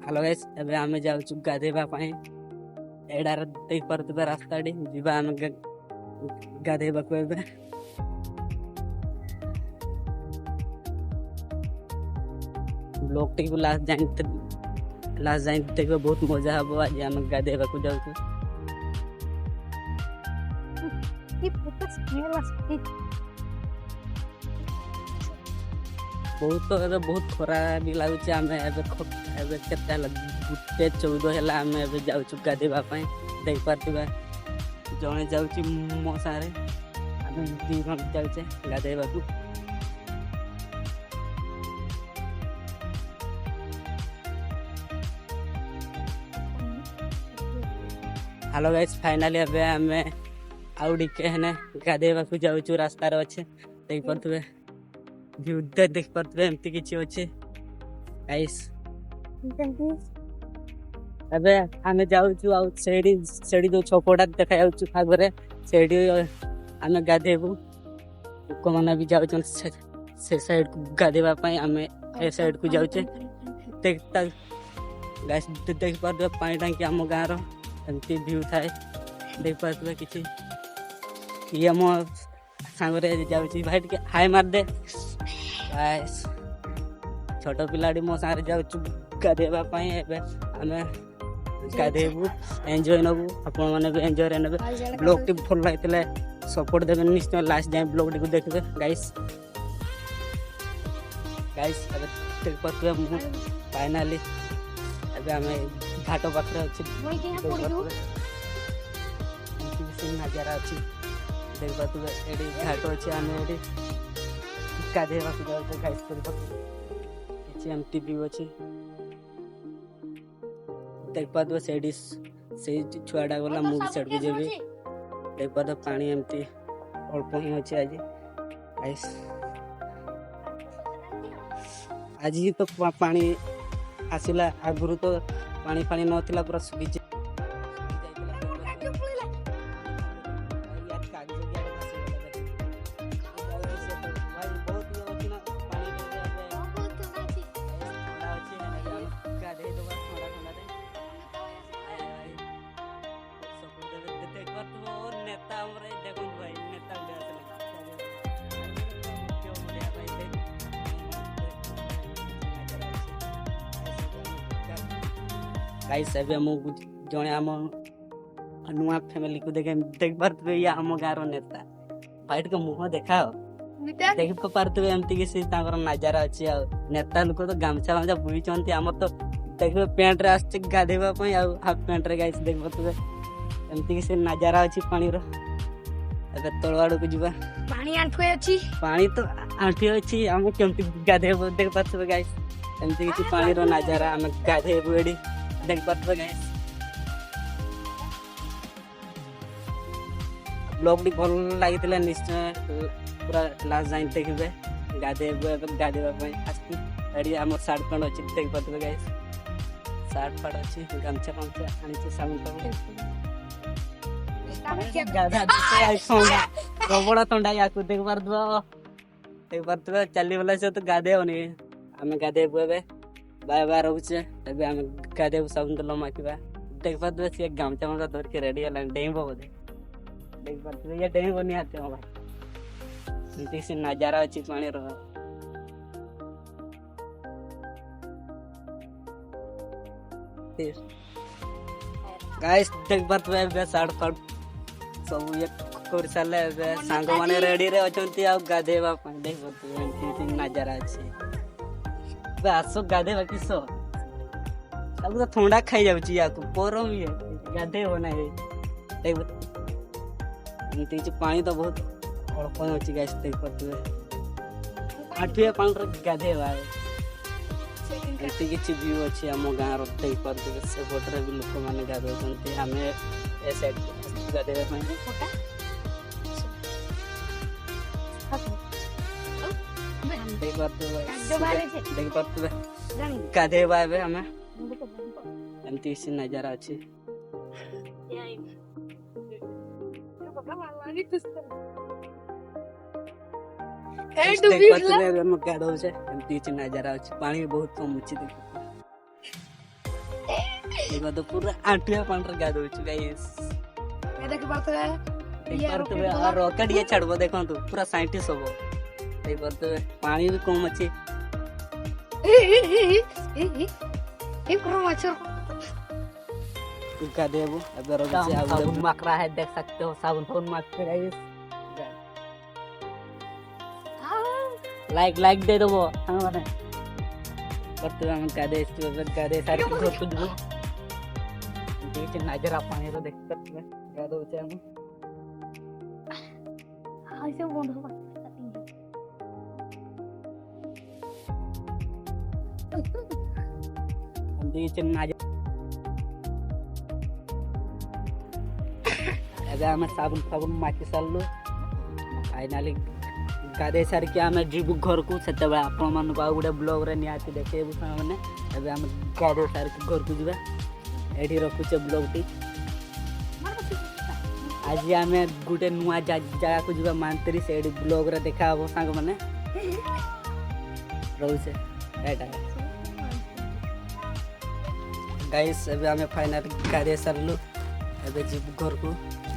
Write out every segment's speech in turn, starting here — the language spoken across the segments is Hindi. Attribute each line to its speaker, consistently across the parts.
Speaker 1: हेलो गाइस एबे आमे जाउछु गाधेबा पई एडार देख परतबे रास्ताडी जिबा आमे गाधेबा को एबे ब्लॉग टी को लास्ट जाइन देखबे बहुत मजा हबो आज आमे गाधेबा को जाउछु बहुत खरा भी लागुचे आमे एबे केते गुटे 14 हला आमे एबे जाउछु गाधेबा पई देख परतबे जणे जाउची मो सारे आमे दी घंटा जाउचे गाधेबा को हेलो गाइस फाइनली एबे आमे आउडी के हने गाधेबा को जाउछु रास्ता रे अछि देख परतबे व्यू देख परतबे एमती किछि अछि गाइस अबे आमे जाउछु आउ सेडी जो छोपडा देखा जाउछु आगरे सेडी आमे गाधेबु को माने भी जाउछु से साइड को गाधेबा पई आमे ए साइड को जाउचे देखता गाइस देख परतबे पानी टांकी हम गां रो एमती व्यू थाए देख परतबे किछि ये मो सांगरे जाउची भाई के हाय मार दे गाइस छोटो पिलाडी मो सारे जाउछु गाधेबा पई एबे आमे गाधेबु एन्जॉय नबु अपन माने भी एन्जॉय रे नबे ब्लॉग टी फॉलो लाइतले सपोर्ट देबे निश्चय लास्ट जाय ब्लॉग टी को देखबे गाइस अबे देख परतबे फाइनली अबे हमें घाटो पाखरे अछि नजारा अछि देख परतबे एडी घाटो अछि आमे एडी गाधेबा को जाउते गाइस करबो किछि एमटी व्यू अछि देख परतबे सेडी से छुआडा गला मूवी सेट के जेबे देख परतबे पानी एमती अल्प ही अछि गाइस आज ही तो पानी आसिला आगुरु तो पानी नथिला पूरा सुबी गाइस एबे मो जणे हम अनुआ फैमिली को देख परतबे या हम गारो नेता फाइट के मुह देखाओ देख परतबे एमती कि से तांगर नजारा अछि आ नेता लोक तो गामछा बुई चंती हमर तो देखबे पैंट रे आछे गाधेबा पई आ हाफ पैंट रे गाइस देख परतबे एमती कि से नजारा अछि पानी रो एबे तळवाडो को जिबा
Speaker 2: पानी आंठुए अछि
Speaker 1: पानी तो आंठुए अछि हम केमती गाधेबो देख परतबे गाइस एमती कि पानी रो नजारा हम गाधेबो एडी देख परतबे गाइस ब्लॉग डी भल लागितले निश्चय पूरा लास्ट जाइन देखबे गाधेबा पई आस्ती एडी हमर शर्ट पैंट अछि देख परतबे गाइस शर्ट पैंट अछि गामछा आनी छै साबुन गाधा दिसे आई सोंगा रबड़ा तंडा याकू देख परतबे चली वाला से तो गाधे होनी हमें गाधे बुबे बाय बाय रहउचे तबे हम गाधे साबुन तो माकिबा देख परतबे से गामछा हमरा धर के रेडी हला डेंबो बोले देख परतबे ये डेंबो नहीं आते हो भाई इतनी से नजारा अछि पानी रो गाइस देख परतबे बे शर्ट पैंट सब ये कोर साले बे सांग माने रेडी रे अचंती आ गाधेबा पई देख परतबे इतनी नजारा अछि बे आसो गाधेबा किसो अब तो ठंडा खाई जाउची याकू परम ये गाधे होना है देख इतनी पानी तो बहुत अल्प अछि गाइस देख परतबे आठिया पानी रे गाधेबा एते किछि व्यू अछि हम गां रो देख परतबे से बोटरे भी लोक माने गाधे चंती हमें ए साइड गाधेबा पई देख परतबे गाधेबा एबे हमें एमती से नजारा अछि नजारा पानी बहुत कम अच्छी देखो तो पूरा आंटिया पांडर गाधोछु गाइस
Speaker 2: ये देख पारते
Speaker 1: देखो और रॉकेट ये छड़बो देखो तो पूरा साइंटिस्ट होबो देखो तो पानी भी कम अछि
Speaker 2: ए करो मच्छर
Speaker 1: का देबो अगर साबुन माकरा है देख सकते हो साबुन माकरा गाइस लाइक दे दो हां माने करते हम का दे सारे घर को दो देखिए नजर पानी तो देख सकते हैं का दो हम
Speaker 2: ऐसे बंद हो
Speaker 1: हम देखिए नजर ଏବେ ଆମେ ସାବୁନ ମାଖି ସାରିଲୁ ଫାଇନାଲି ଗାଧେଇ ସାରିକି ଆମେ ଯିବୁ ଘରକୁ ସେତେବେଳେ ଆପଣମାନଙ୍କୁ ଆଉ ଗୋଟେ ବ୍ଲଗ୍ରେ ନିହାତି ଦେଖେଇବୁ ସାଙ୍ଗମାନେ ଏବେ ଆମେ ଗାଧେଇ ସାରିକି ଘରକୁ ଯିବା ଏଠି ରଖୁଛେ ବ୍ଲଗ୍ଟି ଆଜି ଆମେ ଗୋଟେ ନୂଆ ଜାଗାକୁ ଯିବା ମାନ୍ତ୍ରୀ ସେଇଠି ବ୍ଲଗ୍ରେ ଦେଖା ହେବ ସାଙ୍ଗମାନେ ରହୁଛେ ଏଇଟା ଗାଇସ୍ ଏବେ ଆମେ ଫାଇନାଲି ଗାଧେଇ ସାରିଲୁ ଏବେ ଯିବୁ ଘରକୁ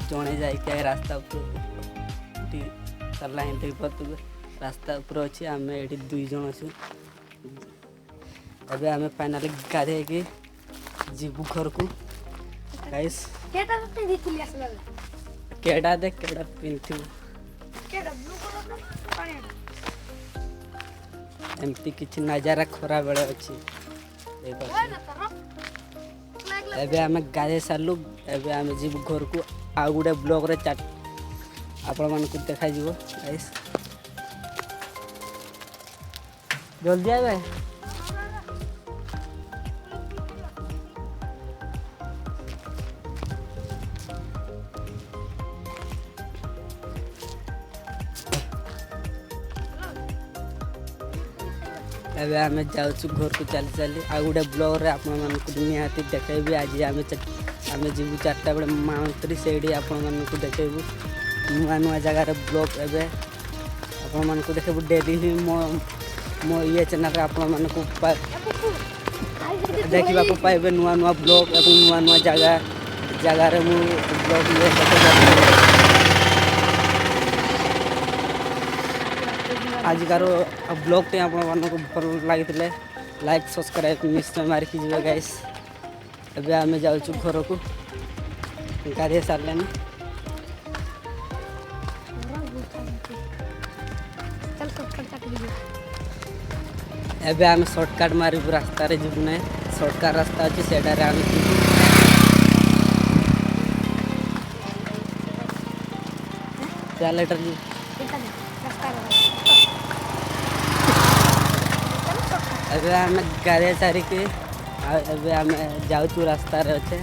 Speaker 1: ଜଣେ ଯାଇକି ରାସ୍ତା ଉପରକୁ ତାଲା ହିଁ ଦେଇପାରୁଥିବେ ରାସ୍ତା ଉପରେ ଅଛି ଆମେ ଏଠି 2 ଜଣ ଅଛୁ ଏବେ ଆମେ ଫାଇନାଲି ଗାଧେଇକି ଯିବୁ ଘରକୁ ଗାଇସ୍
Speaker 2: केटा पिंधिली असला
Speaker 1: केडा देख केडा पिंथिबु
Speaker 2: केटा ब्लू कलर पानी
Speaker 1: एमती किछि नजारा खरा बेले अछि देखो एबे आमे गाधे सारलु एबे आमे जीव घर को आ गुडे ब्लॉग रे चाट आपण मन को देखा जीवो गाइस जल्दी आवे एबे आमे जाउछु घर को चली चली आ गुडे ब्लॉग रे आपण मन को निहाती देखेबी आज आमे जीवु 4टा बेले मांत्री सेडी आपण मन को देखेबू नुआ नुआ जगह रे ब्लॉग एबे आपण मन को देखेबू डेली ही मो ये चैनल रे आपण मन को देखिबा को पाइबे नुआ नुआ ब्लॉग एवं नुआ नुआ जगह रे मु ब्लॉग ये आज कार ब्लॉग टे आप भल लगी लाइक सब्सक्राइब निश्चय मारिकी जी गाइस एबे आमे जाउछु घर को गाधे सारले एबे आमे शॉर्टकट मारी रास्ता रे जीवु नै शॉर्टकट रास्ता अछि सेडा रे आमे चल लेटर जी एबे आमे गाधे सारी के एबे आमे जाउछु रास्ता रे अछि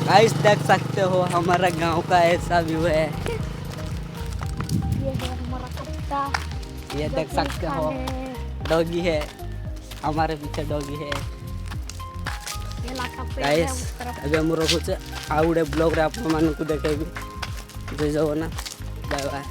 Speaker 1: गाइस देख सकते हो हमारा गांव का ऐसा व्यू है
Speaker 2: ये है हमारा कुत्ता
Speaker 1: ये देख सकते हो डॉगी है हमारे पीछे डॉगी है गाइस अबे हम रखुचे आ गुडे ब्लॉग रे आप मन को देखेबी जय जगन्नाथ बाय बाय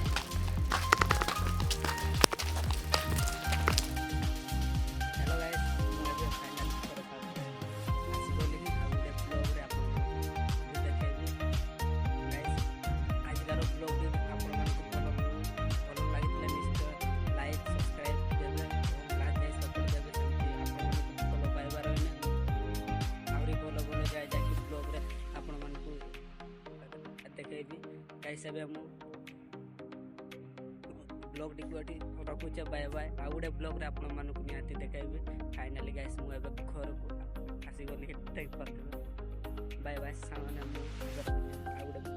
Speaker 1: गाइस अब हम ब्लॉग डिकोटी रखुचे बाय बाय आ गुडे ब्लॉग रे आपण मन को निहाती देखाइबे फाइनली गाइस मु एबे घर को आसी गली टेक पर बाय बाय सामने आ गुडे